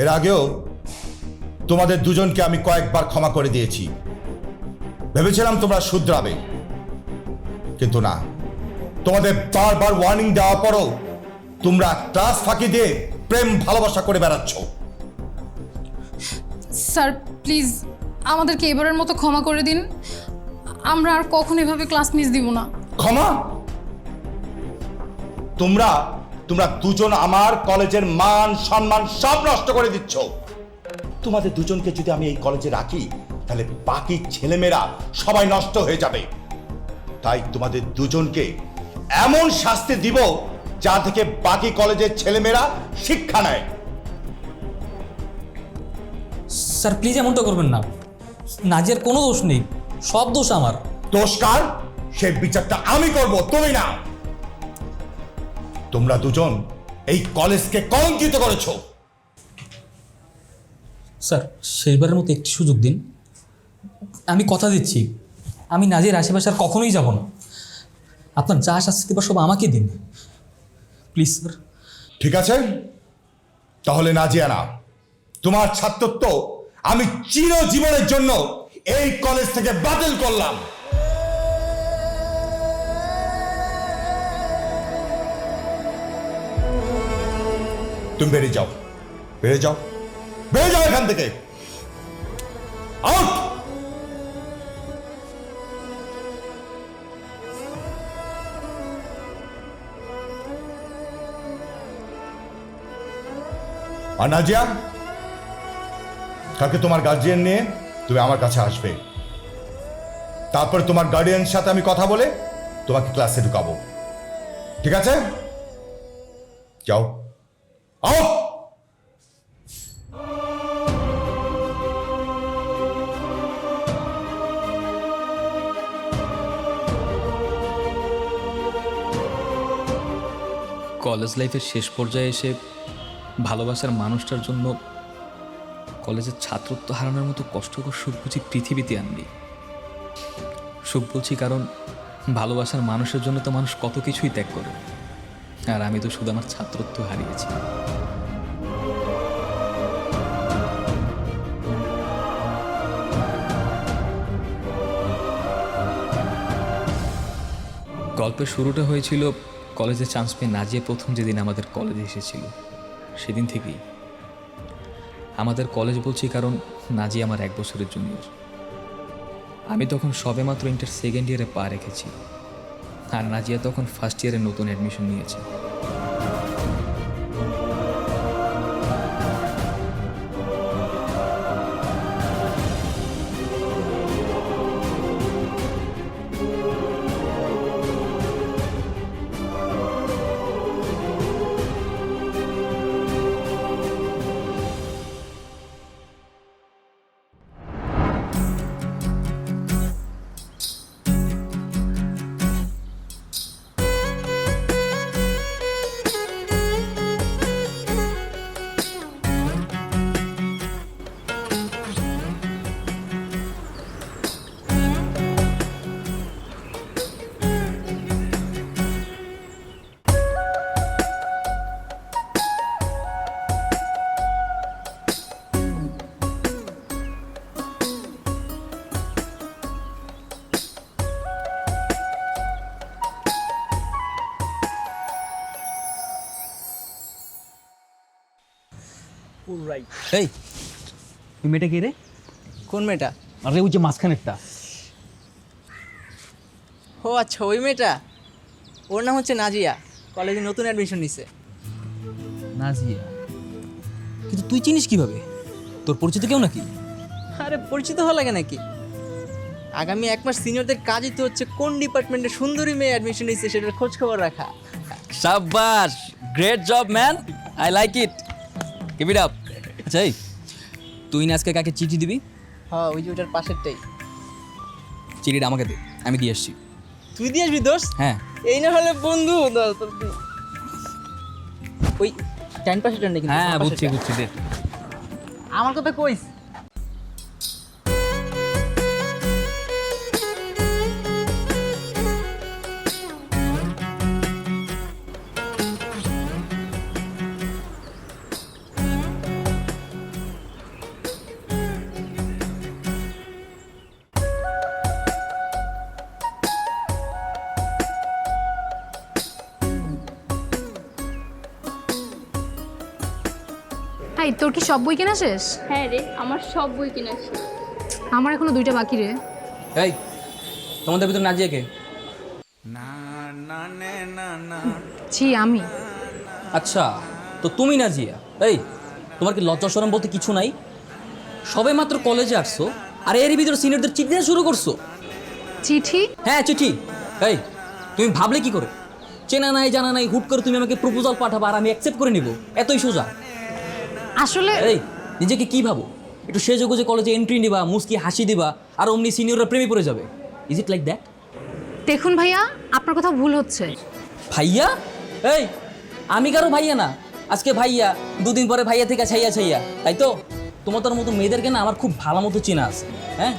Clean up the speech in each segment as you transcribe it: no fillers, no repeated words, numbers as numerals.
এর আগেও তোমাদের দুজনকে আমি কয়েকবার ক্ষমা করে দিয়েছি, ভেবেছিলাম তোমরা শুধরাবে, কিন্তু না। তোমাদের বারবার ওয়ার্নিং দেওয়ার পরও তোমরা ক্লাস ফাঁকি দিয়ে প্রেম ভালোবাসা করে বেড়াচ্ছ। স্যার প্লিজ আমাদেরকে এবারের মতো ক্ষমা করে দিন, আমরা আর কখনো এভাবে ক্লাস মিস দিব না। ক্ষমা? তোমরা তোমরা দুজন আমার কলেজের মান সম্মান সব নষ্ট করে দিচ্ছ। তোমাদের দুজনকে যদি আমি এই কলেজে রাখি তাহলে বাকি ছেলেমেয়েরা সবাই নষ্ট হয়ে যাবে। তাই তোমাদের দুজনকে এমন শাস্তি দিব যা থেকে বাকি কলেজের ছেলেমেয়েরা শিক্ষা নেয়। স্যার প্লিজ এমনটা করবেন না, নাজিয়ার কোনো দোষ নেই, সব দোষ আমার। দোষ কার? সেই বিচারটা আমি করব, তুমি না। তোমরা দুজন এই কলেজকে কলঙ্কিত করেছো। স্যার শেষবারের মতো একটি সুযোগ দিন, আমি কথা দিচ্ছি আমি নাজিয়ার আশেপাশে আর কখনোই যাব না। আপনার যা শাস্তি দেবার সব আমাকে দিন প্লিজ স্যার। ঠিক আছে, তাহলে নাজিয়া না, তোমার ছাত্রত্ব আমি চিরজীবনের জন্য এই কলেজ থেকে বাতিল করলাম। তুমি বেরিয়ে যাও, বেরিয়ে যাও, বেরিয়ে যাও এখান থেকে। আউট! আর নাজিয়া, কালকে তোমার গার্জিয়ান নিয়ে তুমি আমার কাছে আসবে, তারপরে তোমার গার্ডিয়ানের সাথে আমি কথা বলে তোমাকে ক্লাসে ঢুকাবো, ঠিক আছে? যাও, আও। কলেজ লাইফের শেষ পর্যায়ে এসে ভালোবাসার মানুষটার জন্য কলেজের ছাত্রত্ব হারানোর মতো কষ্টকর সুখ বুঝি পৃথিবীতে আনবি। সুখ বলছি কারণ ভালোবাসার মানুষের জন্য তো মানুষ কত কিছুই ত্যাগ করে, আর আমি তো শুধু আমার ছাত্রত্ব হারিয়েছি। গল্পের শুরুটা হয়েছিল কলেজে চান্স পেয়ে নাজিয়া প্রথম যেদিন আমাদের কলেজে এসেছিল, সেদিন থেকেই। আমাদের কলেজ বলছি কারণ নাজিয়া আমার 1 বছরের জুনিয়র। আমি তখন সবেমাত্র ইন্টার সেকেন্ড ইয়ারে পা রেখেছি, আর নাজিয়া তখন ফার্স্ট ইয়ারে নতুন অ্যাডমিশন নিয়েছে। এই ওই মেয়েটা কে রে? কোন মেয়েটা? আরে ওই যে মাঝখানেরটা। ও আচ্ছা, ওই মেয়েটা, ওর নাম হচ্ছে নাজিয়া, কলেজে নতুন অ্যাডমিশন নিছে। নাজিয়া? কিন্তু তুই চিনিস কিভাবে? তোর পরিচিত কেউ নাকি? আরে পরিচিত হওয়া লাগে নাকি? আগামী 1 মাস সিনিয়রদের কাজই তো হচ্ছে কোন ডিপার্টমেন্টে সুন্দরী মেয়ে অ্যাডমিশন নিচ্ছে সেটার খোঁজ খবর রাখা। শাবাশ, great job man, I like it, keep it up. আচ্ছা এই, তুই না আজকে কাকে চিঠি দিবি? হ্যাঁ, ওই যে ওটার পাশেরটাই। চিঠিটা আমাকে দে, আমি দিয়ে আসছি। তুই দিয়ে আসবি দোস্ত? হ্যাঁ। এই না হলে বন্ধু ওই টাইম পাশেরটা নাকি? হ্যাঁ বুঝছি বুঝছি, দে। আমার কথা কইস। এই তোর কি সব বই কেনা শেষ? হ্যাঁ রে, আমার সব বই কেনা শেষ। আমার এখনো 2টা বাকি রে। এই তোমাদের ভিতরে নাজিয়া কে? ছি আমি। আচ্ছা, তো তুমি নাজিয়া। এই তোমার কি লজ্জা শরম বলতে কিছু নাই? সবে মাত্র কলেজে আসছো আর এরই ভিতরে সিনিয়রদের চিঠি দেওয়া শুরু করছো। চিঠি? হ্যাঁ চিঠি। এই তুমি ভাবলে কি করে? চেনা নাই জানা নাই হুট করে তুমি আমাকে প্রপোজাল পাঠাবা আর আমি অ্যাকসেপ্ট করে নিব, এতই সোজা? আসলে এই নিজেকে কি ভাবো? একটু সেজে যে কলেজে এন্ট্রি নিবা, মুস্কি হাসি দিবা আর অমনি সিনিয়ররা প্রেমে পড়ে যাবে। Is it like that? দেখুন ভাইয়া, আপনার কথা ভুল হচ্ছে। ভাইয়া? এই আমি কারো ভাইয়া না, আজকে ভাইয়া, দুদিন পরে ভাইয়া থেকে ছাইয়া ছাইয়া, তাই তো? তোমার তোর মতো মেয়েদেরকে না আমার খুব ভালো মতো চেনা আছে। হ্যাঁ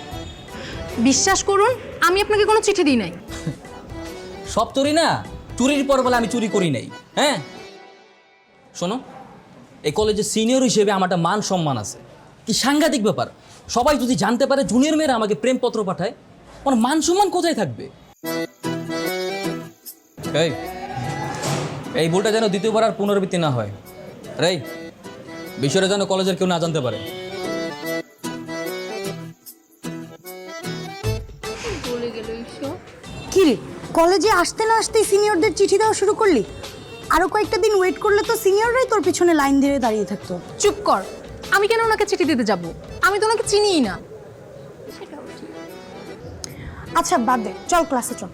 বিশ্বাস করুন, আমি আপনাকে কোনো চিঠি দিই নাই। সব চুরি না, চুরির পর বলে আমি চুরি করি নাই। হ্যাঁ শোনো, এই কলেজের সিনিয়র হিসেবে আমার একটা মান সম্মান আছে। কি সাংঘাতিক ব্যাপার! সবাই যদি জানতে পারে জুনিয়র মেয়েরা আমাকে প্রেমপত্র পাঠায়, আমার মান সম্মান কোথায় থাকবে? এই এই ভুলটা যেন দ্বিতীয়বার আর পুনরাবৃত্তি না হয়। রে বিষয়টা যেন কলেজের কেউ না জানতে পারে। বলে গেল ঈশ্বর। কি রে, কলেজে আসতে না আসতেই সিনিয়রদের চিঠি দেওয়া শুরু করলি? আরো কয়েকটা দিন ওয়েট করলে তো সিনিয়ররাই তোর পিছনে লাইন ধরে দাঁড়িয়ে থাকতো। চুপ কর, আমি কেন ওনাকে চিঠি দিতে যাব? আমি তো ওনাকে চিনিই না। আচ্ছা বাদ দে, চল ক্লাসে চল।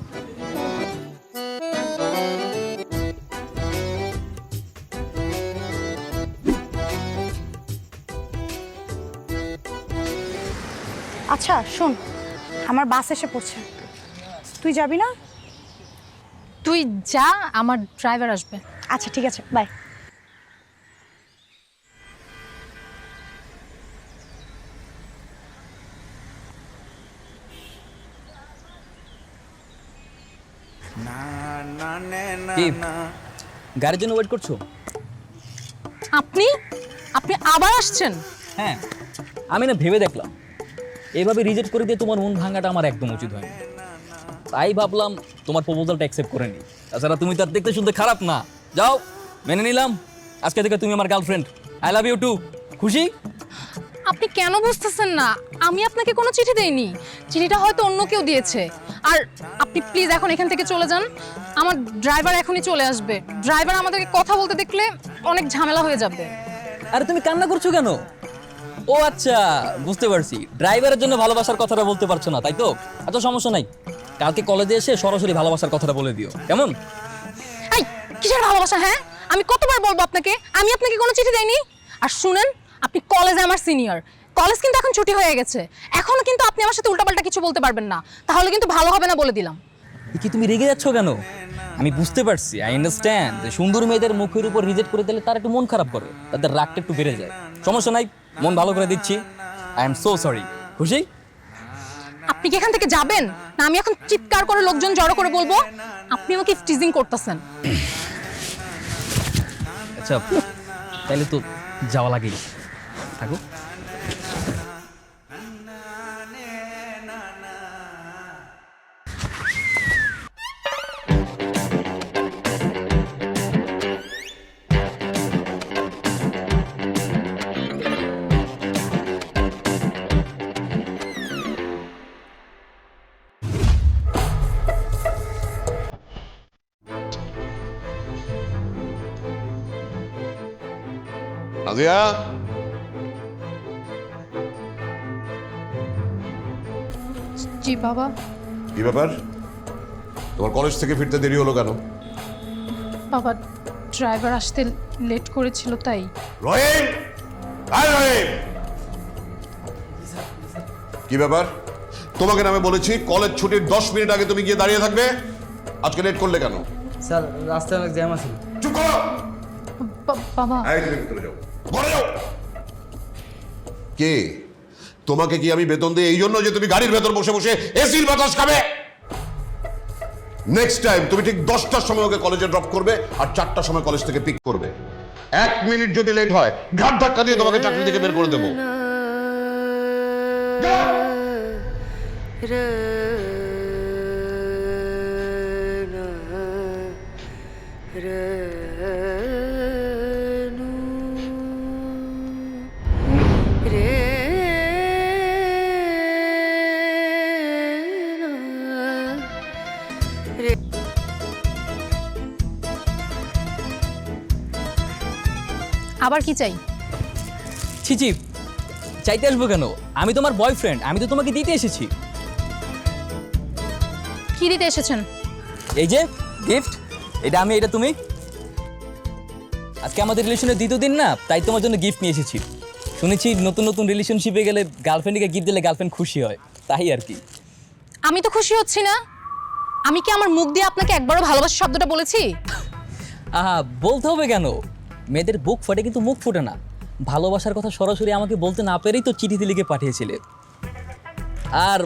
আচ্ছা শোন, আমার বাস এসে পড়ছে, তুই যাবি না? তুই যা, আমার ড্রাইভার আসবে। আচ্ছা ঠিক আছে, বাই। কি গাড়ির জন্য ওয়েট করছো? আপনি আপনি আবার আসছেন? হ্যাঁ আমি না ভেবে দেখলাম, এইভাবে রিজেক্ট করে দিয়ে তোমার মন ভাঙাটা আমার একদম উচিত হয়নি। তাই ভাবলাম তোমার প্রপোজালটা অ্যাকসেপ্ট করে নিই। তাছাড়া তুমি তার দেখতে শুনতে খারাপ না। যাও, মেনে নিলাম, আজকে থেকে তুমি আমার girlfriend. I love you too. খুশি? আপনি কেন বুঝতেছেন না? আমি আপনাকে কোনো চিঠি দেইনি, চিঠিটা হয়তো অন্য কেউ দিয়েছে। আর আপনি প্লিজ এখন এখান থেকে চলে যান, আমার ড্রাইভার এখনই চলে আসবে। ড্রাইভার আমাদেরকে কথা বলতে দেখলে অনেক ঝামেলা হয়ে যাবে। আরে তুমি কান্না করছো কেন? ও আচ্ছা, বুঝতে পারছি, ড্রাইভারের জন্য ভালোবাসার কথাটা বলতে পারছো না, তাই তো? আচ্ছা সমস্যা নাই, কালকে কলেজে এসে সরাসরি ভালোবাসার কথাটা বলে দিও, কেমন? এই কিসের ভালোবাসা? হ্যাঁ, আমি কতবার বলবো আপনাকে, আমি আপনাকে কোনো চিঠি দেইনি। আর শুনেন, আপনি কলেজে আমার সিনিয়র, কলেজ কিন্তু এখন ছুটি হয়ে গেছে, এখনো কিন্তু আপনি আমার সাথে উল্টাপাল্টা কিছু বলতে পারবেন না, তাহলে কিন্তু ভালো হবে না বলে দিলাম। কি তুমি রেগে যাচ্ছ কেন? আমি বুঝতে পারছি, আই আন্ডারস্ট্যান্ড যে সুন্দর মেয়েদের মুখের উপর রিজেক্ট করে দিলে তার একটু মন খারাপ করে, তাদের রাগটা একটু বেড়ে যায়। সমস্যা নাই, মন ভালো করে দিচ্ছি। I am so sorry. খুশি? আপনি কি এখান থেকে যাবেন না আমি এখন চিৎকার করে লোকজন জড়ো করে বলবো আপনি আমাকে টিজিং করতেছেন? আচ্ছা তাহলে তো যাওয়া লাগেই, থাকো। নাদিয়া, জি বাবা। কি ব্যাপার? তোমার কলেজ থেকে ফিরতে দেরি হলো কেন? বাবা, ড্রাইভার আসতে লেট করেছিল তাই। রহিম! আয় রহিম! কি ব্যাপার? তোমাকে না আমি বলেছি কলেজ ছুটির 10 মিনিট আগে তুমি গিয়ে দাঁড়িয়ে থাকবে, আজকে লেট করলে কেন? স্যার রাস্তায় অনেক জ্যাম আছে। চুপ করো! বাবা, এই তুমি ভিতরে যাও, ঘরে যাও। কে? তোমাকে কি আমি বেতন দিই এই জন্য যে তুমি গাড়ির ভেতর বসে বসে এসির বাতাস খাবে? নেক্সট টাইম তুমি ঠিক 10টার সময় ওকে কলেজে ড্রপ করবে আর 4টার সময় কলেজ থেকে পিক করবে। 1 মিনিট যদি লেট হয় ঘাট ধাক্কা দিয়ে তোমাকে চাকরি থেকে বের করে দেবো। আবার কি চাই? ছিচি, চাইতে আসবো কেন? আমি তোমার বয়ফ্রেন্ড, আমি তো তোমাকে দিতে এসেছি। কি দিতে এসেছেন? এই যে গিফট, এটা আমি, এটা তুমি। আজকে আমাদের রিলেশনের দ্বিতীয় দিন না, তাই তোমার জন্য গিফট নিয়ে এসেছি। শুনেছি নতুন নতুন রিলেশনশিপে গেলে গার্লফ্রেন্ডকে গিফট দিলে গার্লফ্রেন্ড খুশি হয়, তাই আর কি। আমি তো খুশি হচ্ছি না। আমি কি আমার মুখ দিয়ে আপনাকে একবারও ভালোবাসা শব্দটা বলেছি? আহা, বলতে হবে কেন? মেয়েদের বুক ফাটে কিন্তু মুখ ফুটে না। ভালোবাসার কথা সরাসরি আমাকে বলতে না পেরেই তো চিঠিতে লিখে পাঠিয়েছিলে। আর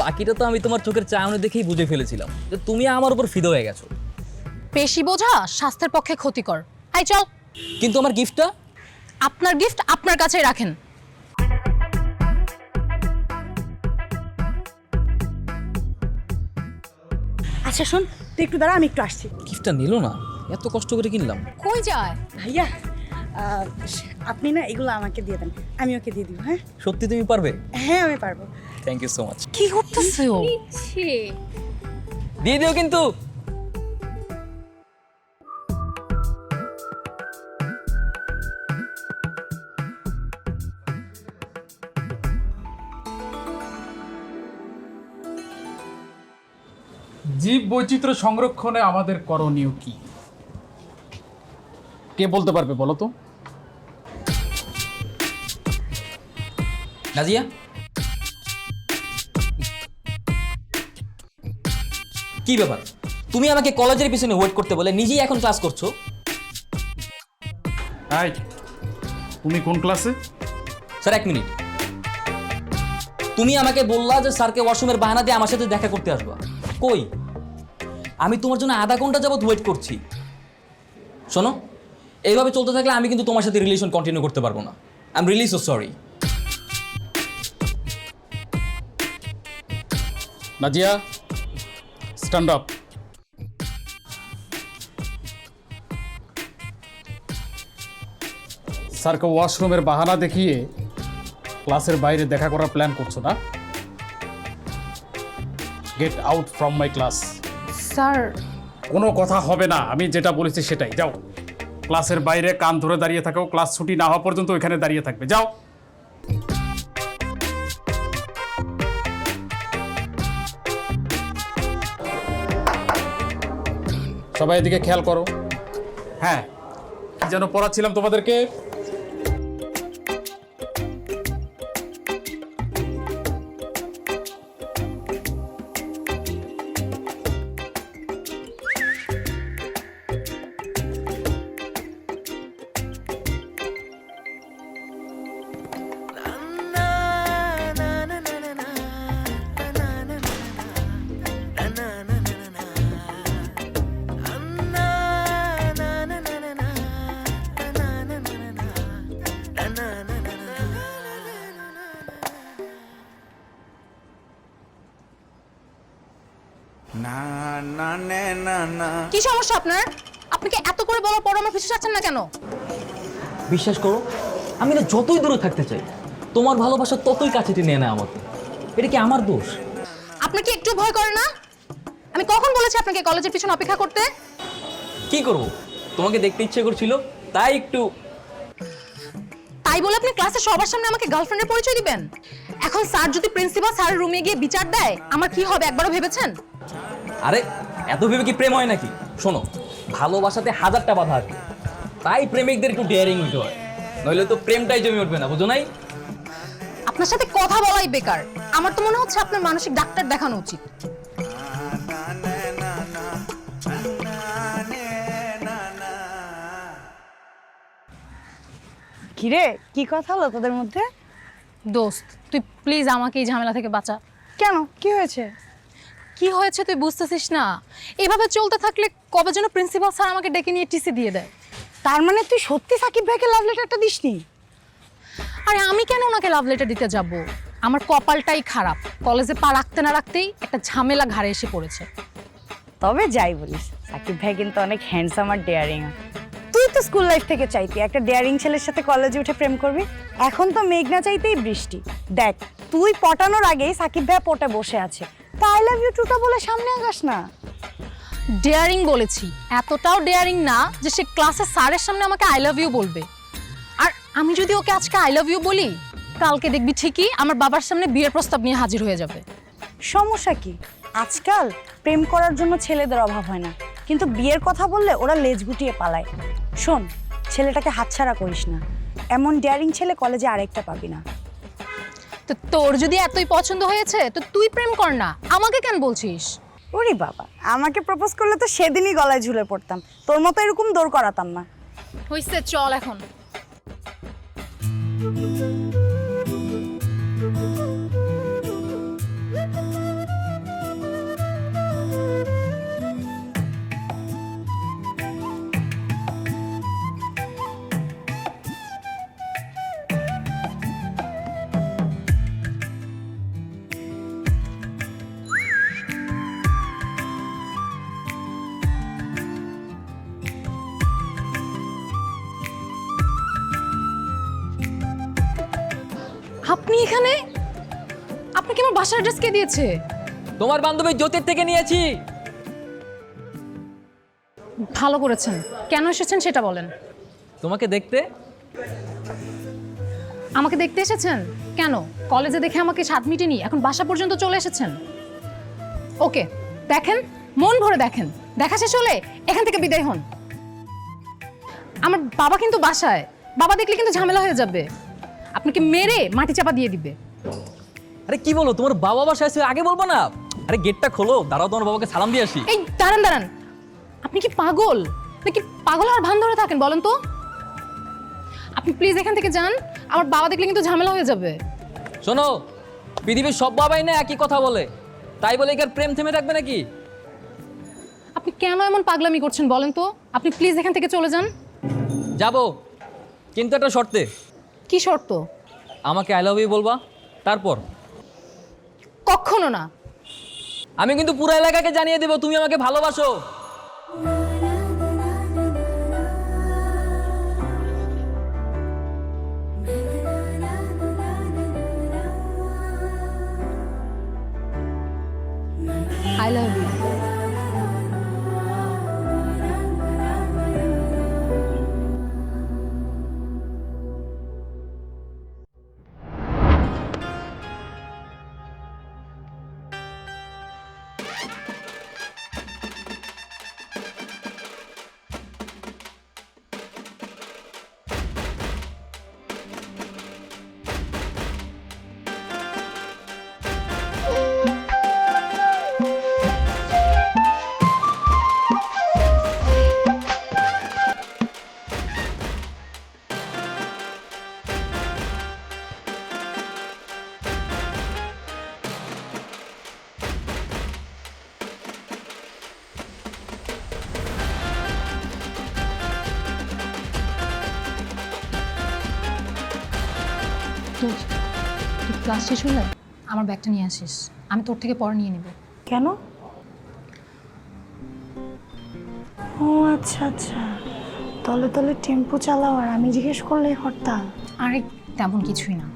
বাকিটা তো আমি তোমার চোখের চাহনি দেখেই বুঝে ফেলেছিলাম যে তুমি আমার উপর ফিদা হয়ে গেছো। বেশি বোঝা স্বাস্থ্যের পক্ষে ক্ষতিকর। আই চল। কিন্তু আমার গিফটটা? আপনার গিফট আপনার কাছেই রাখেন। আচ্ছা শোন, তুই একটু দাঁড়া, আমি একটু আসছি। গিফটটা নিল না, এত কষ্ট করে কিনলাম। কই যায়? ভাইয়া আপনি না এগুলো আমাকে দিয়ে দেন, আমি ওকে দিয়ে দিব। হ্যাঁ সত্যি তুমি পারবে? হ্যাঁ আমি পারবো। Thank you so much. কি করতেছে ও? ইচ্ছে দিয়ে দিও কিন্তু। জীব বৈচিত্র্য সংরক্ষণে আমাদের করণীয় কি? কে বলতে পারবে বলো তো? নাজিয়া, কি ব্যাপার? তুমি আমাকে কলেজের পিছনে ওয়েট করতে বলে নিজেই এখন ক্লাস করছো? হাই, তুমি কোন ক্লাসে? Sir 1 minute. তুমি আমাকে বললা যে স্যারকে ওয়াশরুমের বাহানা দিয়ে আমার সাথে দেখা করতে আসবা। কই? আমি তোমার জন্য আধা ঘন্টা যাবত ওয়েট করছি। শোনো, এইভাবে চলতে থাকলে আমি কিন্তু তোমার সাথে রিলেশন কন্টিনিউ করতে পারবো না। I am really so sorry. Nazia, stand up. স্যারকে ওয়াশরুমের বাহানা দেখিয়ে ক্লাসের বাইরে দেখা করার প্ল্যান করছো না? Get out from my class. Sir, কোনো কথা হবে না, আমি যেটা বলেছি সেটাই। যাও, ক্লাসের বাইরে কান ধরে দাঁড়িয়ে থাকো। ক্লাস ছুটি না হওয়া পর্যন্ত ওইখানে দাঁড়িয়ে থাকবে। যাও। সবাই এদিকে খেয়াল করো। হ্যাঁ, কি যেন পড়াচ্ছিলাম তোমাদেরকে? কি সমস্যা আপনার? আপনাকে এত করে বলার পর আমার পিছু ছাড়ছেন না কেন? বিশ্বাস করো, আমি না যতই দূরে থাকতে চাই, তোমার ভালোবাসা ততই কাছে টেনে নেয় আমাকে। এটা কি আমার দোষ? আপনার কি একটু ভয় করে না? আমি কখন বলেছি আপনাকে কলেজের পিছনে অপেক্ষা করতে? কি করব? তোমাকে দেখতে ইচ্ছে করছিল, তাই একটু। তাই বলে আপনি ক্লাসে সবার সামনে আমাকে গার্লফ্রেন্ডের পরিচয় দিবেন? এখন স্যার যদি প্রিন্সিপাল স্যারের রুমে গিয়ে বিচার দেয়, আমার কি হবে একবারও ভেবেছেন? আরে এত ভেবে কি প্রেম হয় নাকি? শোনো, ভালোবাসাতে হাজারটা বাধা আছে, তাই প্রেমিকদের একটু ডেয়ারিং হতে হয়, নইলে তো প্রেমটাই জমে উঠবে না, বুঝো নাই? আপনার সাথে কথা বলাই বেকার। আমার তো মনে হচ্ছে আপনার মানসিক ডাক্তার দেখানো উচিত। কিরে, কি কথা হলো তোদের মধ্যে? দোস্ত, তুই প্লিজ আমাকে এই ঝামেলা থেকে বাঁচা। কেন, কি হয়েছে? কি হয়েছে তুই বুঝতেছিস না? এভাবে চলতে থাকলে কবে যেন প্রিন্সিপাল স্যার আমাকে ডেকে নিয়ে টিসি দিয়ে দেয়। তার মানে তুই সত্যি সাকিব ভাইকে লাভ লেটারটা দিসনি? আরে আমি কেন ওনাকে লাভ লেটার দিতে যাব? আমার কপালটাই খারাপ, কলেজে পা রাখতে না রাখতেই একটা ঝামেলা ঘাড়ে এসে পড়েছে। তবে যাই বলিস, সাকিব ভাই কিন্তু অনেক হ্যান্ডসাম আর ডেয়ারিং। তুই তো স্কুল লাইফ থেকে চাইতি একটা ডেয়ারিং ছেলের সাথে কলেজে উঠে প্রেম করবি। এখন তো মেঘনা চাইতেই বৃষ্টি। দেখ, তুই পটানোর আগেই সাকিব ভাই পটে বসে আছে। তা আই লাভ ইউ টুটা বলে সামনে আগাস না। ডেয়ারিং বলেছি, এতটাও ডেয়ারিং না যে সে ক্লাসে স্যারের সামনে আমাকে আই লাভ ইউ বলবে। আমি যদি ওকে আজকে আই লাভ ইউ বলি, কালকে দেখবি ঠিকই আমার বাবার সামনে বিয়ের প্রস্তাব নিয়ে হাজির হয়ে যাবে। সমস্যা কি? আজকাল প্রেম করার জন্য ছেলেদের অভাব হয় না, কিন্তু বিয়ের কথা বললে ওরা লেজ গুটিয়ে পালায়। শোন, ছেলেটাকে হাতছাড়া করিস না, এমন ডেয়ারিং ছেলে কলেজে আরেকটা পাবি না। তো তোর যদি এতই পছন্দ হয়েছে তো তুই প্রেম কর না, আমাকে কেন বলছিস? ওরে বাবা, আমাকে প্রপোজ করলে তো সেদিনই গলায় ঝুলে পড়তাম, তোর মতো এরকম দৌড় করাতাম না। হইছে, চল এখন। আপনি এখানে? আপনাকে আমার বাসার অ্যাড্রেস কে দিয়েছে? তোমার বান্ধবী জ্যোতির থেকে নিয়েছি। ভালো করেছেন। কেন এসেছেন সেটা বলেন। তোমাকে দেখতে। আমাকে দেখতে এসেছেন? কেন? কলেজে দেখে আমাকে স্বাদ মিটেনি, এখন বাসা পর্যন্ত চলে এসেছেন? ওকে, দেখেন, মন ভরে দেখেন, দেখা শেষ হলে এখান থেকে বিদায় হন। আমার বাবা কিন্তু বাসায়, বাবা দেখলে কিন্তু ঝামেলা হয়ে যাবে, আপনাকে মেরে মাটি চাপা দিয়ে দিবে। আরে কি বলো, তোমার বাবা বাসায় আছে, আগে বলবো না? আরে গেটটা খোলো, দাঁড়াও, তোমার বাবাকে সালাম দিয়ে আসি। এই দাঁড়ান দাঁড়ান, আপনি কি পাগল নাকি? পাগল আর ভান ধরে থাকেন বলেন তো? আপনি প্লিজ এখান থেকে যান, আমার বাবা দেখলে কিন্তু ঝামেলা হয়ে যাবে। শোনো, পৃথিবীর সব বাবাই না একই কথা বলে, তাই বলে কি আর প্রেম থেমে থাকবে নাকি? আপনি কেন এমন পাগলামি করছেন বলেন তো? আপনি প্লিজ এখান থেকে চলে যান। যাবো, কিন্তু একটা শর্তে। কি শর্ত? আমাকে আই লাভ ইউ বলবা, তারপর। কখনো না। আমি কিন্তু পুরো এলাকাকে জানিয়ে দেবো তুমি আমাকে ভালোবাসো। I love you. তুই ক্লাস শেষ হলে আমার ব্যাগটা নিয়ে আসিস, আমি তোর থেকে পরে নিয়ে নেব। কেন? ও আচ্ছা আচ্ছা, তলে তলে টেম্পো চালাও আর আমি জিজ্ঞেস করলে হরতাল। আরে তেমন কিছুই না,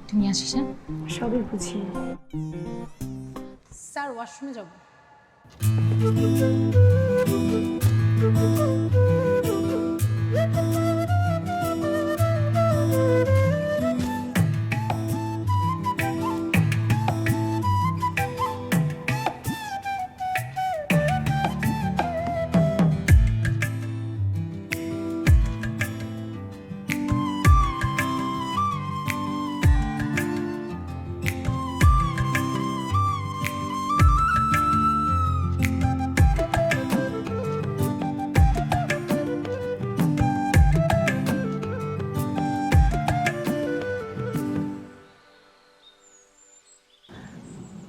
তুই নিয়ে আসিস। হ্যাঁ, সবই বুঝি। স্যার, ওয়াশরুমে যাব।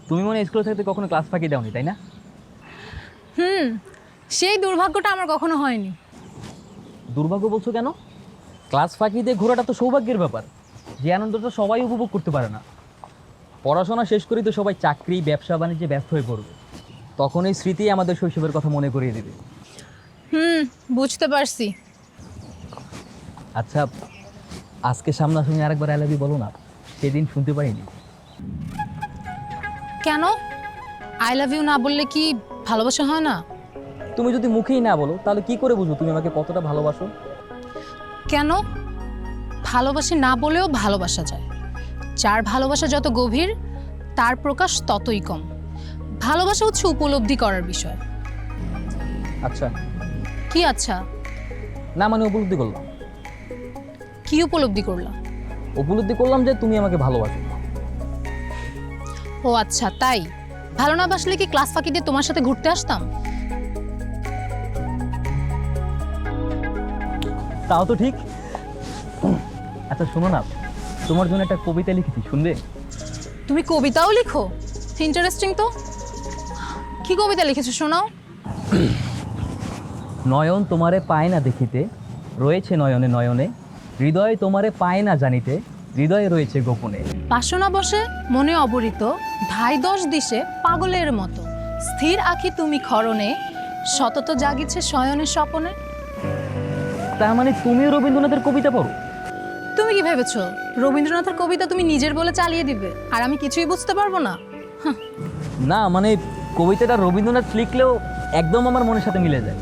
তুমি মনে হয় স্কুলে থাকতে কখনো ক্লাস ফাঁকি দাওনি, তাই না? সেই দুর্ভাগ্যটা আমার কখনো হয়নি। দুর্ভাগ্য বলছো কেন? ক্লাস ফাঁকি দিয়ে ঘোরাটা তো সৌভাগ্যের ব্যাপার, যে আনন্দটা সবাই উপভোগ করতে পারে না। পড়াশোনা শেষ করেই তো সবাই চাকরি, ব্যবসা বাণিজ্যে ব্যস্ত হয়ে পড়বে, তখন এই স্মৃতি আমাদের শৈশবের কথা মনে করিয়ে দেবে। বুঝতে পারছি। আচ্ছা, আজকে সামনাসামনি আরেকবার আই লাভ ইউ বলো না, সেদিন শুনতে পাইনি। কেন? আই লাভ ইউ না বললে কি ভালোবাসা হয় না? তুমি যদি মুখেই না বলো তাহলে কি করে বুঝবো তুমি আমাকে কতটা ভালোবাসো? কেন? ভালোবাসি না বলেও ভালোবাসা যায়। যার ভালোবাসা যত গভীর, তার প্রকাশ ততই কম। ভালোবাসা হচ্ছে উপলব্ধি করার বিষয়। আচ্ছা, কি আচ্ছা? না মানে উপলব্ধি করলাম। কি উপলব্ধি করলা? উপলব্ধি করলাম যে তুমি আমাকে ভালোবাসো। ও আচ্ছা, তাই? ভালো না বাসলে কি ক্লাস ফাঁকি দিয়ে তোমার সাথে ঘুরতে আসতাম? তাও তো ঠিক। আচ্ছা শোনো না, তোমার জন্য একটা কবিতা লিখেছি, শুনবে? তুমি কবিতাও লিখো? ইন্টারেস্টিং তো। কি কবিতা লিখেছো, শোনাও। নয়ন তোমারে পায় না দেখিতে, রয়েছে নয়নে নয়নে, হৃদয় তোমারে পায় না জানিতে, হৃদয়ে রয়েছে গোপনে। বাসনা বসে মনে অবরিত, ধাই দশ দিশে পাগলের মতো, স্থির আঁখি তুমি ক্ষরণে, সতত জাগিছে শয়নে স্বপনে। তার মানে তুমিও রবীন্দ্রনাথের কবিতা পড়ো? তুমি কি ভেবেছো রবীন্দ্রনাথের কবিতা তুমি নিজের বলে চালিয়ে দিবে আর আমি কিছুই বুঝতে পারবো না? না মানে কবিতাটা রবীন্দ্রনাথ লিখলেও একদম আমার মনের সাথে মিলে যায়।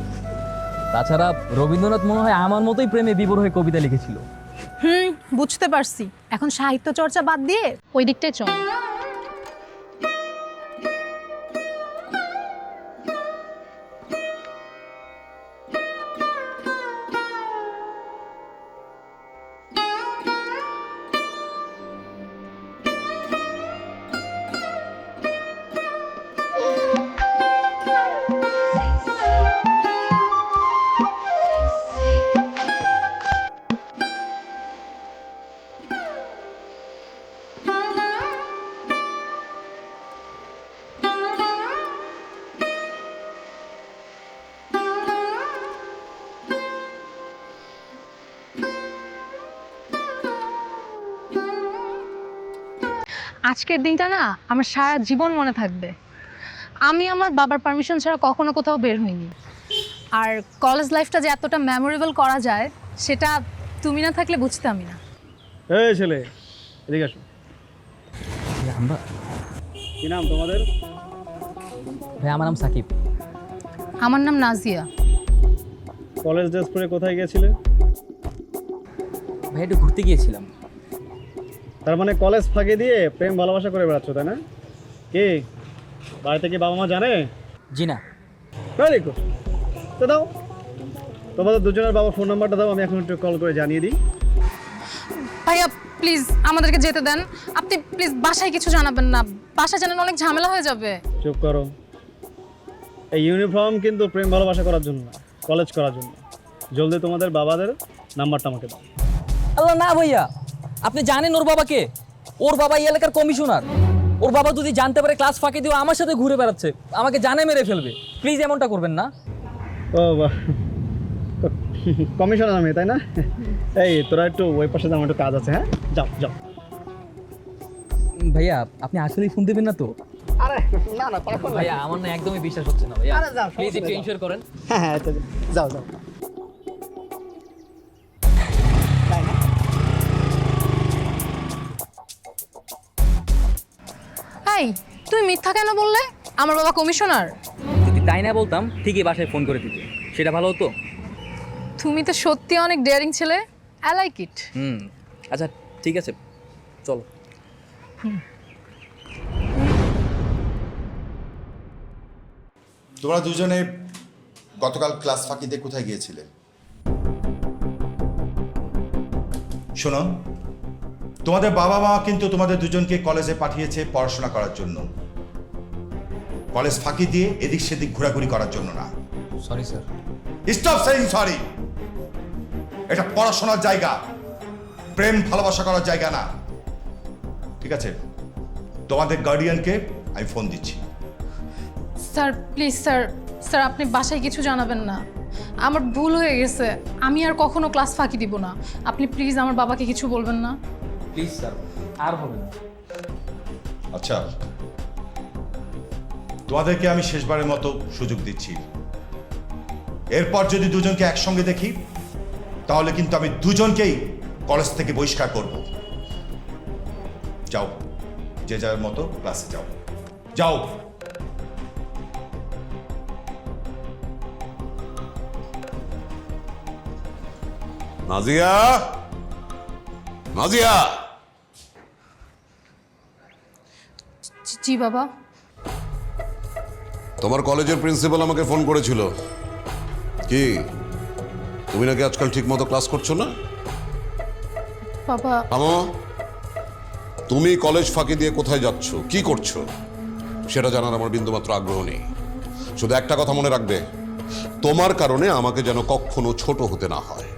তাছাড়া রবীন্দ্রনাথ মনে হয় আমার মতোই প্রেমে বিভোর হয়ে কবিতা লিখেছিল। বুঝতে পারছি। এখন সাহিত্য চর্চা বাদ দিয়ে ওই দিকটাই চল। আজকের দিনটা না আমার সারা জীবন মনে থাকবে। আমি আমার বাবার পারমিশন ছাড়া কখনো কোথাও বের হইনি। আর কলেজ লাইফটা যে এতটা মেমোরেবল করা যায় সেটা তুমি না থাকলে বুঝতামই না। এই ছেলে, এদিকে আসো। আমরা কি নাম তোমাদের? ভাই আমার নাম সাকিব। আমার নাম নাজিয়া। কলেজ ড্রেস পরে কোথায় গিয়েছিলে? ভাই একটু ঘুরতে গিয়েছিলাম। তার মানে কলেজ ফাঁকি দিয়ে প্রেম ভালোবাসা করে বেড়াচ্ছ, তাই না? কি বাড়িতে কি বাবা মা জানে? জি না। Very good. তো দাও তোমাদের দুজনের বাবার ফোন নাম্বারটা দাও, আমি এখন একটু কল করে জানিয়ে দিই। ভাইয়া প্লিজ আমাদেরকে যেতে দেন। আপনি প্লিজ বাসায় কিছু জানাবেন না, বাসায় জানালে অনেক ঝামেলা হয়ে যাবে। চুপ করো। এই ইউনিফর্ম কিন্তু প্রেম ভালোবাসা করার জন্য না, কলেজ করার জন্য। জলদি তোমাদের বাবাদের নাম্বারটা আমাকে দাও। আল্লাহ না ভাইয়া, আপনি জানেন ওর বাবাকে? ওর বাবা এই এলাকার কমিশনার। ওর বাবা যদি জানতে পারে ক্লাস ফাঁকি দিয়ে আমার সাথে ঘুরে বেড়াচ্ছে, আমাকে জানে মেরে ফেলবে। প্লিজ এমনটা করবেন না। ও বাহ, কমিশনার আমি, তাই না? এই তোরা একটু ওই পাশে যাও, আমার একটু কাজ আছে। হ্যাঁ যাও যাও। ভাইয়া আপনি আসলেই ফোন দেবেন না তো? আরে না না, ভাইয়া আমার না একদমই বিশ্বাস হচ্ছে না ভাইয়া। আরে যাও, প্লিজ একটু ইনশিওর করেন। হ্যাঁ হ্যাঁ যাও যাও। এই তুমি মিথ্যা কেন বললে? আমার বাবা কমিশনার। যদি তাই না বলতাম ঠিকই বাসায় ফোন করে দিতে, সেটা ভালো হতো। তুমি তো সত্যি অনেক ডেয়ারিং ছেলে। আই লাইক ইট। আচ্ছা ঠিক আছে, চলো। তোমরা দুজনে গতকাল ক্লাস ফাঁকিতে কোথায় গিয়েছিলে? শোনো, তোমাদের বাবা মা কিন্তু তোমাদের দুজনকে কলেজে পাঠিয়েছে পড়াশোনা করার জন্য, কলেজ ফাঁকি দিয়ে এদিক সেদিক ঘোরাঘুরি করার জন্য না। Sorry sir. Stop saying sorry. এটা পড়াশোনার জায়গা, প্রেম ভালোবাসা করার জায়গা না। ঠিক আছে, তোমাদের গার্ডিয়ানকে আমি ফোন দিচ্ছি। স্যার প্লিজ স্যার, স্যার আপনি বাসায় কিছু জানাবেন না। আমার ভুল হয়ে গেছে, আমি আর কখনো ক্লাস ফাঁকি দিব না। আপনি প্লিজ আমার বাবাকে কিছু বলবেন না। প্লিজ স্যার, আর হবে না। আচ্ছা, তোমাদেরকে আমি শেষবারের মতো সুযোগ দিচ্ছি। এরপর যদি দুজনকে একসঙ্গে দেখি তাহলে কিন্তু আমি দুজনকেই কলেজ থেকে বহিষ্কার করব। যাও, যে যার মতো ক্লাসে যাও, যাও। নাজিয়া, নাজিয়া, জি বাবা। তোমার কলেজের প্রিন্সিপাল আমাকে ফোন করেছিল। কি তুমি নাকি আজকাল ঠিক মতো ক্লাস করছো না? বাবা আমো, তুমি কলেজ ফাঁকি দিয়ে কোথায় যাচ্ছ, কি করছো সেটা জানার আমার বিন্দুমাত্র আগ্রহ নেই। শুধু একটা কথা মনে রাখবে, তোমার কারণে আমাকে যেন কখনো ছোট হতে না হয়,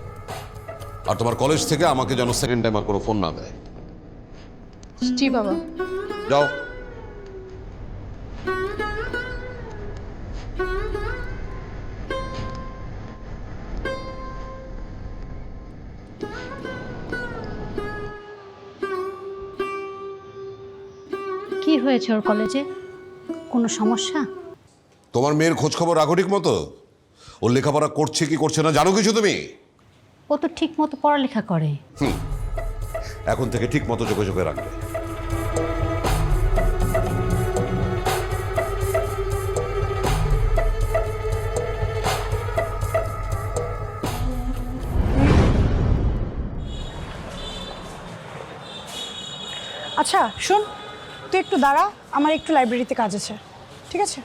আর তোমার কলেজ থেকে আমাকে যেন সেকেন্ড টাইম আর কোনো ফোন না দেয়। জি বাবা। যাও। কি হয়েছে ওর কলেজে? কোনো সমস্যা? তোমার মেয়ের খোঁজ খবর রাখো ঠিক মতো? ওর লেখাপড়া করছে কি করছে না জানো কিছু তুমি? ও তো ঠিক মতো পড়ালেখা করে। এখন থেকে ঠিক মতো যোগাযোগে রাখবে। আচ্ছা শোন, তুই একটু দাঁড়া, আমার একটু লাইব্রেরিতে কাজ আছে, ঠিক আছে?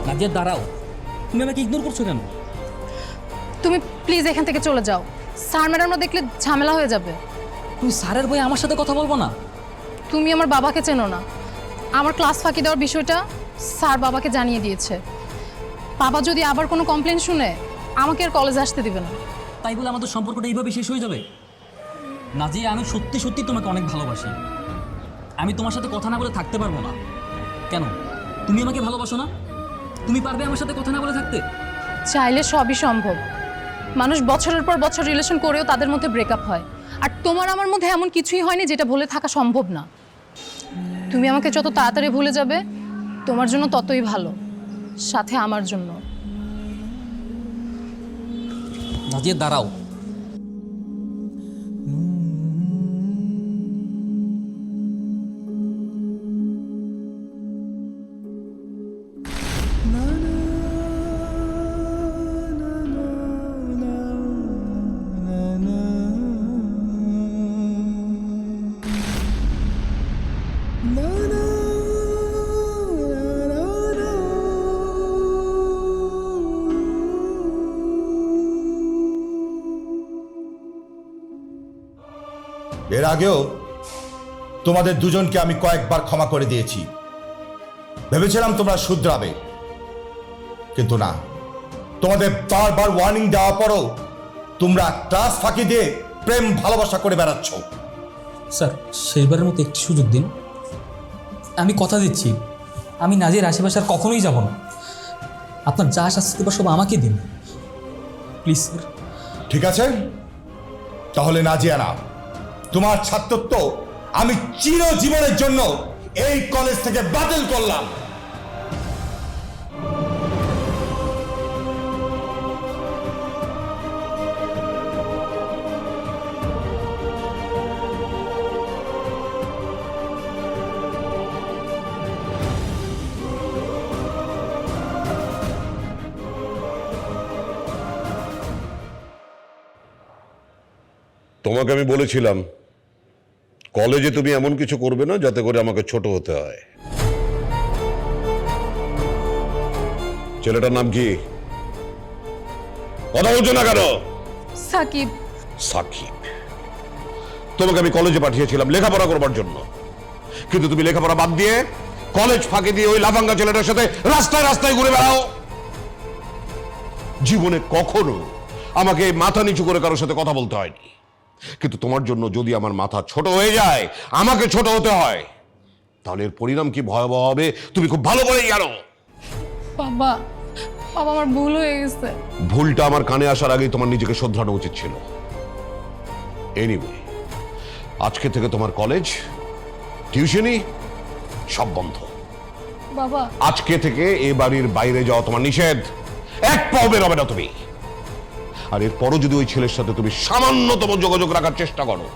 নাজিয়া দাঁড়াও, তুমি আমাকে ইগনোর করছো কেন? তুমি প্লিজ এখান থেকে চলে যাও, স্যার ম্যাডামরা দেখলে ঝামেলা হয়ে যাবে। তুমি স্যারের বই আমার সাথে কথা বলবো না? তুমি আমার বাবাকে চেনো না, আমার ক্লাস ফাঁকি দেওয়ার বিষয়টা স্যার বাবাকে জানিয়ে দিয়েছে। বাবা যদি আবার কোনো কমপ্লেন শুনে আমাকে আর কলেজে আসতে দিবে না। তাই বলে আমাদের সম্পর্কটা এইভাবে শেষ হয়ে যাবে? নাজিয়া, আমি সত্যি সত্যি তোমাকে অনেক ভালোবাসি। আমি তোমার সাথে কথা না বলে থাকতে পারবো না। কেন, তুমি আমাকে ভালোবাসো না? তুমি পারবে আমার সাথে কথা না বলে থাকতে? চাইলে সবই সম্ভব। মানুষ বছরের পর বছর রিলেশন করেও তাদের মধ্যে ব্রেকআপ হয়, আর তোমার আমার মধ্যে এমন কিছুই হয়নি যেটা ভুলে থাকা সম্ভব না। তুমি আমাকে যত তাড়াতাড়ি ভুলে যাবে তোমার জন্য ততই ভালো, সাথে আমার জন্য। নাজিয়া দাঁড়াও। এর আগেও তোমাদের দুজনকে আমি কয়েকবার ক্ষমা করে দিয়েছি, ভেবেছিলাম তোমরা শুধরাবে, কিন্তু না। তোমাদের বারবার ওয়ার্নিং দেওয়ার পরও তোমরা ক্লাস ফাঁকি দিয়ে প্রেম ভালোবাসা করে বেড়াচ্ছ। স্যার, সেইবারের মতো একটি সুযোগ দিন। আমি কথা দিচ্ছি, আমি নাজির আশেপাশে আর কখনোই যাব না। আপনার যা শাস্তি দেবার সব আমাকে দিন, প্লিজ স্যার। ঠিক আছে, তাহলে নাজিয়া না, তোমার ছাত্রত্ব আমি চিরজীবনের জন্য এই কলেজ থেকে বাতিল করলাম। তোমাকে আমি বলেছিলাম কলেজে তুমি এমন কিছু করবে না যাতে করে আমাকে ছোট হতে হয়। ছেলেটার নাম কি? কথা বলছো না কেন? সাকিব। সাকিব। তোমাকে আমি কলেজে পাঠিয়েছিলাম লেখাপড়া করবার জন্য, কিন্তু তুমি লেখাপড়া বাদ দিয়ে কলেজ ফাঁকি দিয়ে ওই লাফাঙ্গা ছেলেটার সাথে রাস্তায় রাস্তায় ঘুরে বেড়াও। জীবনে কখনো আমাকে মাথা নিচু করে কারোর সাথে কথা বলতে হয়নি, কিন্তু তোমার জন্য যদি আমার মাথা ছোট হয়ে যায়, আমাকে ছোট হতে হয়, তাহলে এর পরিণাম কি ভয়াবহ হবে তুমি খুব ভালো করেই জানো। বাবা, বাবা আমার ভুল হয়ে গেছে। ভুলটা আমার কানে আসার আগেই তোমার নিজেকে শোধরানো উচিত ছিল। এনিওয়ে, আজকে থেকে তোমার কলেজ, টিউশনি সব বন্ধ। বাবা, আজকে থেকে এ বাড়ির বাইরে যাওয়া তোমার নিষেধ, এক পাও বেরোবে না তুমি। আর এরপরও যদি ওই ছেলের সাথে তুমি সামান্যতম যোগাযোগ রাখার চেষ্টা করো,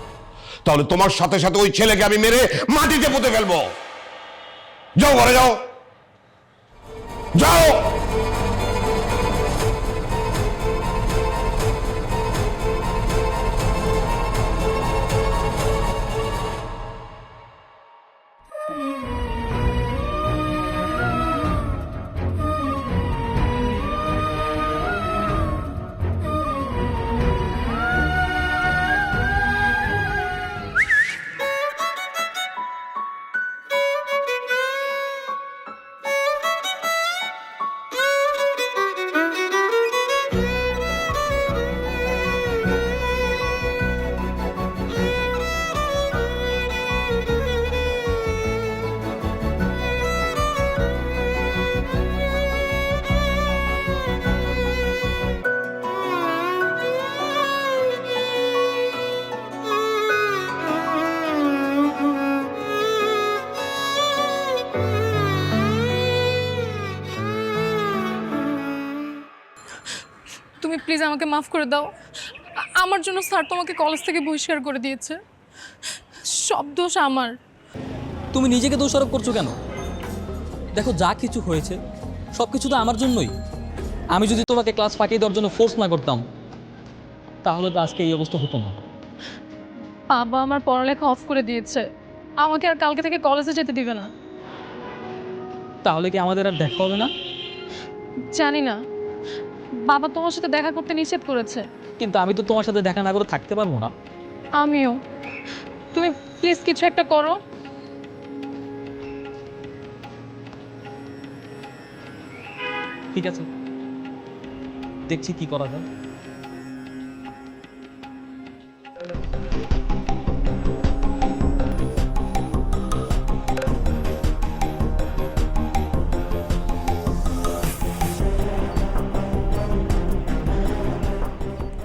তাহলে তোমার সাথে সাথে ওই ছেলেকে আমি মেরে মাটিতে পুঁতে ফেলবো। যাও ঘরে যাও, যাও। তুমি প্লিজ আমাকে মাফ করে দাও। আমার জন্য স্যার তোমাকে কলেজ থেকে বহিষ্কার করে দিয়েছে। সব দোষ আমার। তুমি নিজেকে দোষারোপ করছো কেন? দেখো, যা কিছু হয়েছে সব কিছু তো আমার জন্যই। আমি যদি তোমাকে ক্লাস ফাঁকিয়ে দেওয়ার জন্য ফোর্স না করতাম, তাহলে তো আজকে এই অবস্থা হতো না। বাবা আমার পড়ালেখা অফ করে দিয়েছে, আমাকে আর কালকে থেকে কলেজে যেতে দিবে না। তাহলে কি আমাদের আর দেখা হবে না? জানি না, বাবা তোমার সাথে দেখা করতে নিষেধ করেছে। কিন্তু আমি তো তোমার সাথে দেখা না করে থাকতে পারবো না। আমিও। তুমি প্লিজ কিছু একটা করো। ঠিক আছে, দেখছি কি করা যায়।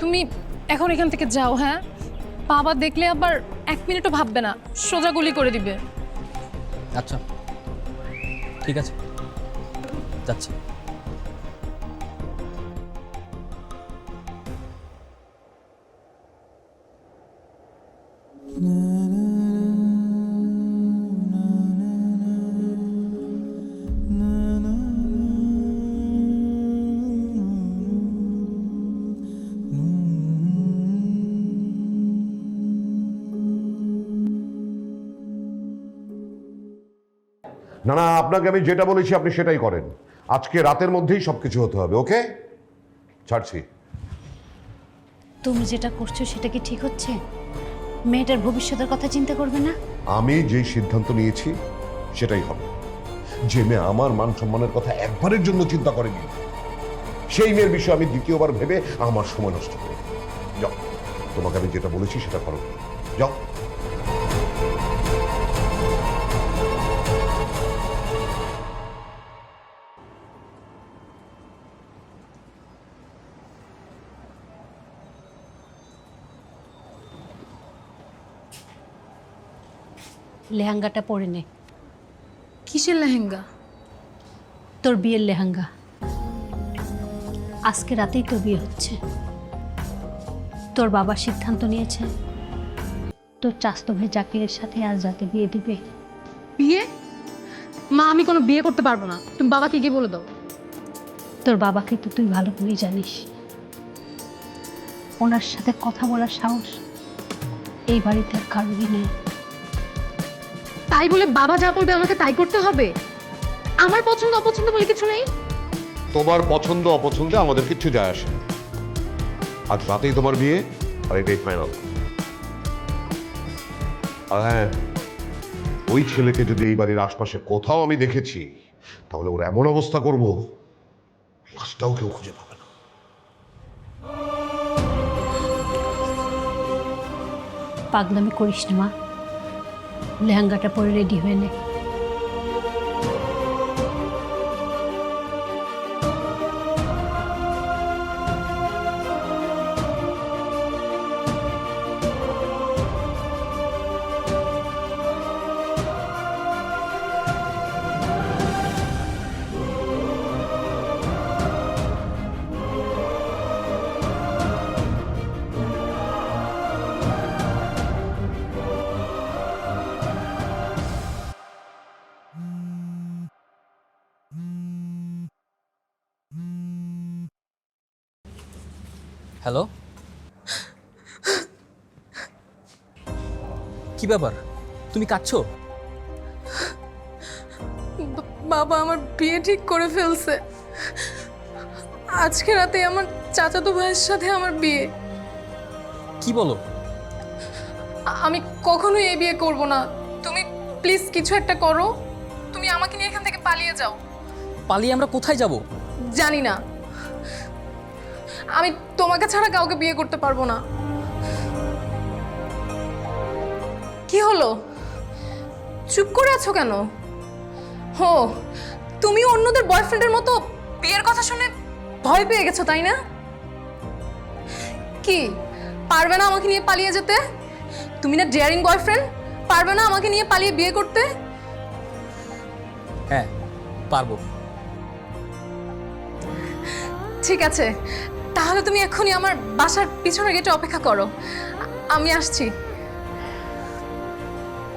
তুমি এখন এখান থেকে যাও। হ্যাঁ, বাবা দেখলে আবার 1 মিনিটও ভাববে না, সোজা গুলি করে দিবে। আচ্ছা ঠিক আছে, যাচ্ছি। না না, আপনাকে আমি যেটা বলেছি আপনি সেটাই করেন। আজকে রাতের মধ্যেই সবকিছু হতে হবে। ওকে, ছাড়ছি। তুমি যেটা করছো সেটা কি ঠিক হচ্ছে? মেয়েটার ভবিষ্যতের কথা চিন্তা করবে না? আমি যেই সিদ্ধান্ত নিয়েছি সেটাই হবে। যে মেয়ে আমার মান সম্মানের কথা একবারের জন্য চিন্তা করেনি, সেই মেয়ের বিষয়ে আমি দ্বিতীয়বার ভেবে আমার সময় নষ্ট করি। যাও, তোমাকে আমি যেটা বলেছি সেটা করো। যাও। লেহেঙ্গাটা পরে নে। কিসের লেহেঙ্গা? তোর বিয়ের লেহেঙ্গা। আজকে রাতেই তোর বিয়ে হচ্ছে। তোর বাবা সিদ্ধান্ত নিয়েছে তোর চাস্তো ভাই জাকিরের সাথে আজ রাতে বিয়ে দিবে। বিয়ে? মা, আমি কোনো বিয়ে করতে পারবো না। তুমি বাবাকে গিয়ে বলে দাও। তোর বাবাকে তো তুই ভালো করেই জানিস। ওনার সাথে কথা বলার সাহস এই বাড়িতে আর কারোরই নেই। তাই বলে বাবা যা বলবে আমাকে তাই করতে হবে? আমার পছন্দ অপছন্দ বলে কিছু নেই। তোমার পছন্দ অপছন্দে আমাদের কিচ্ছু যায় আসে না। আজ রাতেই তোমার বিয়ে, আর এটাই ফাইনাল। আর হ্যাঁ, ওই ছেলেকে যদি এই বাড়ির আশপাশে কোথাও আমি দেখেছি, তাহলে ওর এমন অবস্থা করব লাশটাও কেউ খুঁজে পাবে না। পাগলামি করিস না মা, লেহেঙ্গাটা পরে রেডি হয়ে নে। হ্যালো, কি ব্যাপার? তুমি কাঁদছো? বাবা আমার বিয়ে ঠিক করে ফেলছে। আজকে রাতে আমার চাচাতো ভাইয়ের সাথে আমার বিয়ে। কি বলো? আমি কখনোই এই বিয়ে করব না। তুমি প্লিজ কিছু একটা করো। তুমি আমাকে নিয়ে এখান থেকে পালিয়ে যাও। পালিয়ে আমরা কোথায় যাব? জানি না, আমি তোমাকে ছাড়া কাউকে বিয়ে করতে পারবো না। কি হলো, চুপ করে আছো কেন? হো, তুমি অন্যদের বয়ফ্রেন্ডের মতো বিয়ের কথা শুনে ভয় পেয়ে গেছো, তাই না? কি পারবে না আমাকে নিয়ে পালিয়ে যেতে? তুমি না ডেয়ারিং বয়ফ্রেন্ড, পারবে না আমাকে নিয়ে পালিয়ে বিয়ে করতে? হ্যাঁ পারবো। ঠিক আছে, তাহলে তুমি এক্ষুনি আমার বাসার পিছনের গেটে অপেক্ষা করো, আমি আসছি।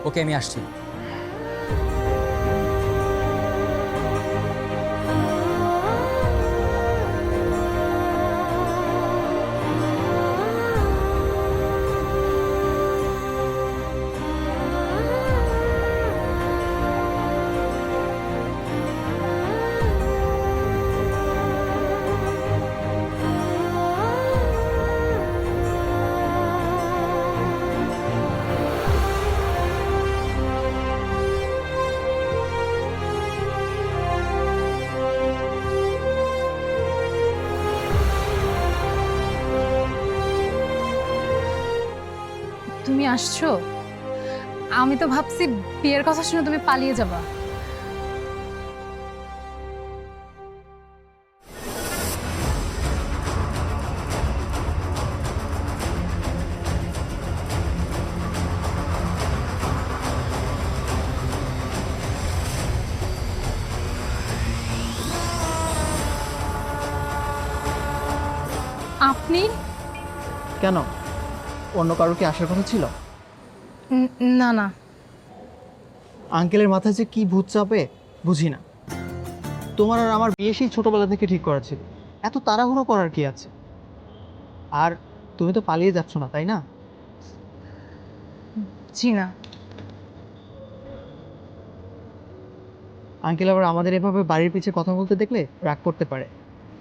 ওকে, আমি আসছি। তুমি আসছো? আমি তো ভাবছি বিয়ের কথা শুনে তুমি পালিয়ে যাবা। আপনি? কেন, অন্য কারোর কি আসার কথা ছিল? না না, আঙ্কেলের মাথায় যে কি ভূত চাপে বুঝি না। তোমার আর আমার বিয়ে সেই ছোটবেলা থেকে ঠিক করা ছিল, এত তাড়াহুড়ো করার কি আছে? আর তুমি তো পালিয়ে যাচ্ছ না, তাই না? জি না। আঙ্কেল আবার আমাদের এভাবে বাড়ির পিছে কথা বলতে দেখলে রাগ করতে পারে।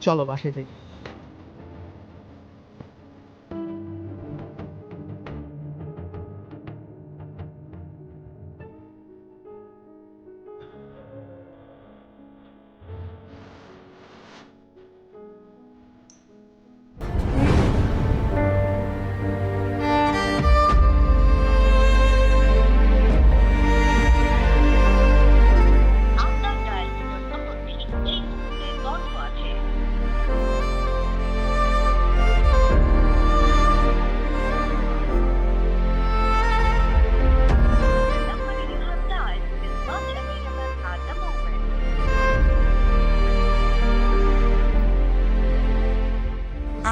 চলো বাসায় যাই।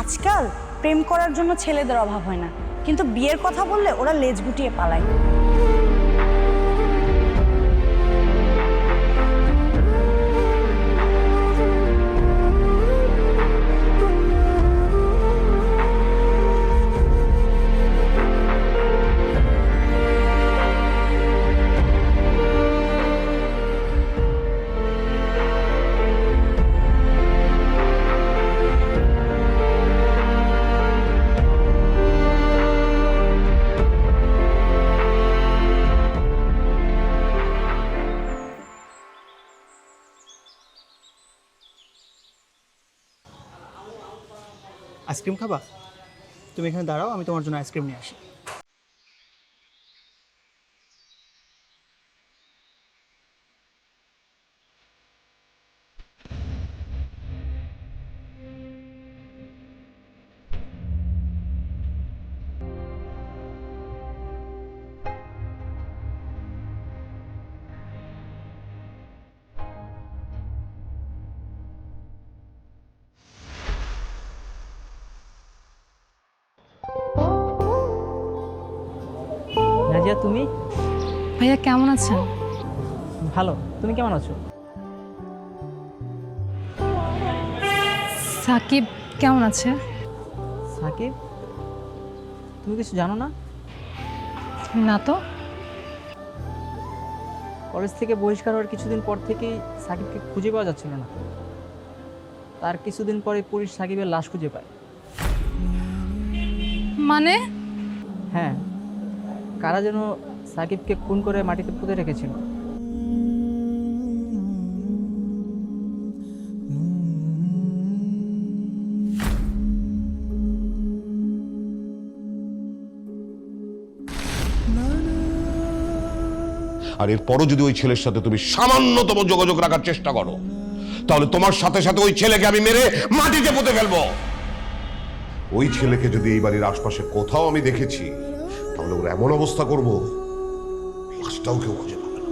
আজকাল প্রেম করার জন্য ছেলেদের অভাব হয় না, কিন্তু বিয়ের কথা বললে ওরা লেজ গুটিয়ে পালায়। আইসক্রিম খাবা? তুমি এখানে দাঁড়াও, আমি তোমার জন্য আইসক্রিম নিয়ে আসি। নাজিয়া, তুমি? ভাইয়া কেমন আছেন? ভালো, তুমি কেমন আছো? সাকিব কেমন আছে? সাকিব? তুমি কিছু জানো না? না তো। কলেজ থেকে বহিষ্কার হওয়ার কিছুদিন পর থেকেই সাকিবকে খুঁজে পাওয়া যাচ্ছিল না। তার কিছুদিন পরে পুলিশ সাকিবের লাশ খুঁজে পায়। মানে? হ্যাঁ, কারা যেন সাকিবকে খুন করে মাটিতে পুঁতে রেখেছিল। আর এরপরও যদি ওই ছেলের সাথে তুমি সামান্যতম যোগাযোগ রাখার চেষ্টা করো, তাহলে তোমার সাথে সাথে ওই ছেলেকে আমি মেরে মাটিতে পুঁতে ফেলবো। ওই ছেলেকে যদি এই বাড়ির আশপাশে কোথাও আমি দেখেছি, তাহলে ওর এমন অবস্থা করব, লাশটাও কেউ খুঁজে পাবে না।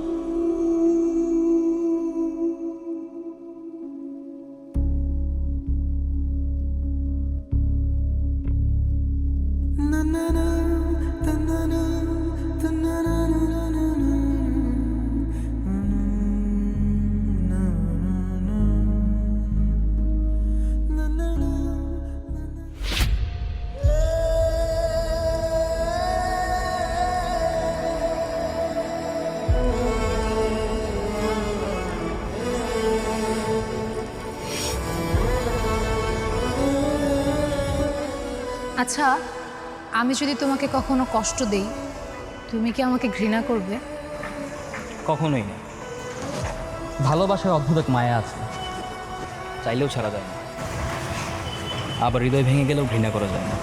আচ্ছা, আমি যদি তোমাকে কখনো কষ্ট দেই, তুমি কি আমাকে ঘৃণা করবে? কখনোই না। ভালোবাসার অদ্ভুত এক মায়া আছে, চাইলেও ছাড়া যায় না, আবার হৃদয় ভেঙে গেলেও ঘৃণা করা যায় না।